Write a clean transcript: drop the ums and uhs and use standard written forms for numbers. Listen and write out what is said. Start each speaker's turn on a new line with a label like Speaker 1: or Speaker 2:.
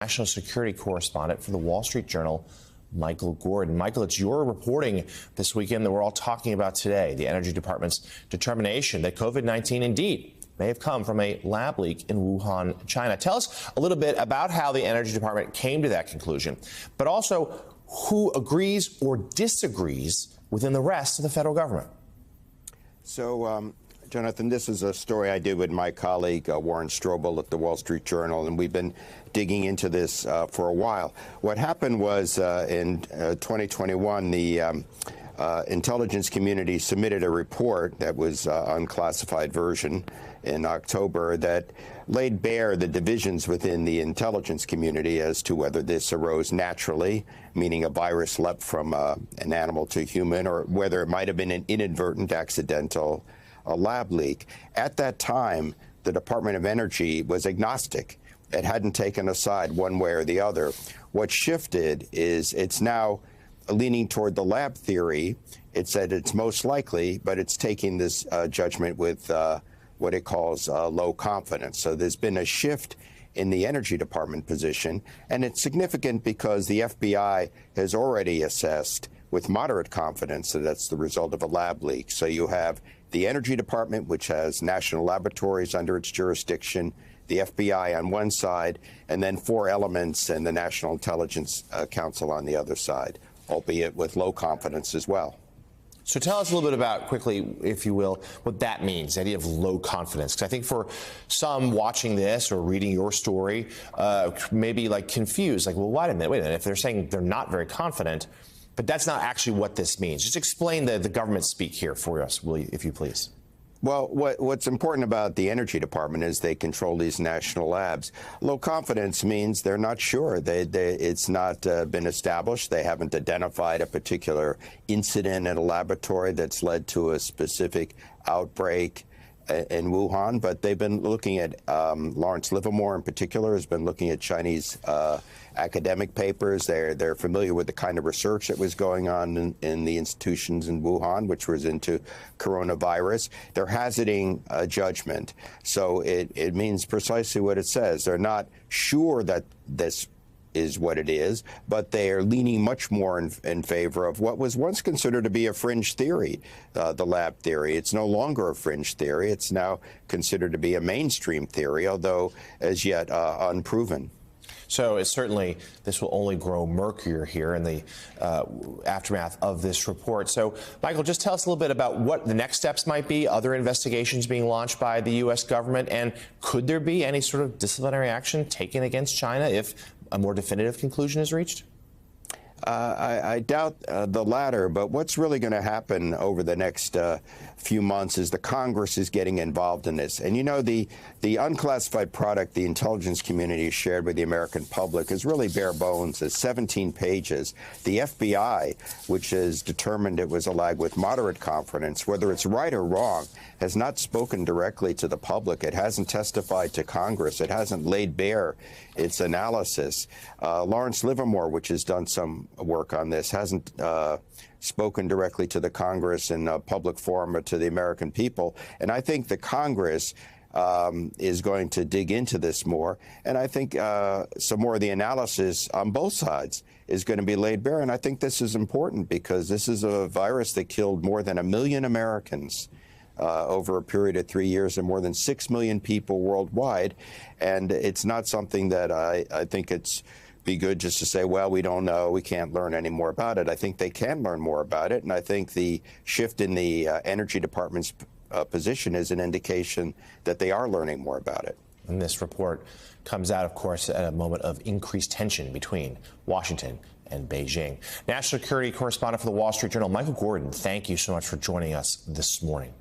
Speaker 1: national security correspondent for the Wall Street Journal, Michael Gordon. Michael, it's your reporting this weekend that we're all talking about today, the Energy Department's determination that COVID-19 indeed may have come from a lab leak in Wuhan, China. Tell us a little bit about how the Energy Department came to that conclusion, but also who agrees or disagrees within the rest of the federal government.
Speaker 2: So, Jonathan, this is a story I did with my colleague Warren Strobel at the Wall Street Journal, and we've been digging into this for a while. What happened was in 2021, the intelligence community submitted a report that was unclassified version in October that laid bare the divisions within the intelligence community as to whether this arose naturally, meaning a virus leapt from an animal to human, or whether it might have been an inadvertent, accidental lab leak. At that time, the Department of Energy was agnostic. It hadn't taken a side one way or the other. What shifted is it's now leaning toward the lab theory. It said it's most likely, but it's taking this judgment with what it calls low confidence. So there's been a shift in the Energy Department position, and it's significant because the FBI has already assessed with moderate confidence that that's the result of a lab leak. So you have the Energy Department, which has national laboratories under its jurisdiction, the FBI on one side, and then four elements and the National Intelligence Council on the other side, albeit with low confidence as well.
Speaker 1: So tell us a little bit about, quickly, if you will, what that means, the idea of low confidence. Because I think for some watching this or reading your story, maybe like confused, like, well, wait a minute, if they're saying they're not very confident, but that's not actually what this means. Just explain the government speak here for us, will you, if you please.
Speaker 2: Well, what's important about the Energy Department is they control these national labs. Low confidence means they're not sure. It's not been established. They haven't identified a particular incident in a laboratory that's led to a specific outbreak in Wuhan, but they've been looking at, Lawrence Livermore in particular has been looking at Chinese academic papers. They're familiar with the kind of research that was going on in the institutions in Wuhan, which was into coronavirus. They're hazarding a judgment. So it means precisely what it says. They're not sure that this is what it is, but they are leaning much more in favor of what was once considered to be a fringe theory, the lab theory. It's no longer a fringe theory. It's now considered to be a mainstream theory, although as yet unproven.
Speaker 1: So it's certainly, this will only grow murkier here in the aftermath of this report. So, Michael, just tell us a little bit about what the next steps might be, other investigations being launched by the U.S. government, and could there be any sort of disciplinary action taken against China if a more definitive conclusion is reached?
Speaker 2: I doubt the latter, but what's really going to happen over the next few months is the Congress is getting involved in this. And, you know, the unclassified product the intelligence community shared with the American public is really bare bones. It's 17 pages. The FBI, which has determined it was a lag with moderate confidence, whether it's right or wrong, has not spoken directly to the public. It hasn't testified to Congress. It hasn't laid bare its analysis. Lawrence Livermore, which has done some work on this, hasn't spoken directly to the Congress in a public forum or to the American people. And I think the Congress is going to dig into this more. And I think some more of the analysis on both sides is going to be laid bare. And I think this is important because this is a virus that killed more than 1 million Americans over a period of 3 years and more than 6 million people worldwide. And it's not something that I think it's be good just to say, well, we don't know, we can't learn any more about it. I think they can learn more about it. And I think the shift in the Energy Department's position is an indication that they are learning more about it.
Speaker 1: And this report comes out, of course, at a moment of increased tension between Washington and Beijing. National security correspondent for the Wall Street Journal, Michael Gordon, thank you so much for joining us this morning.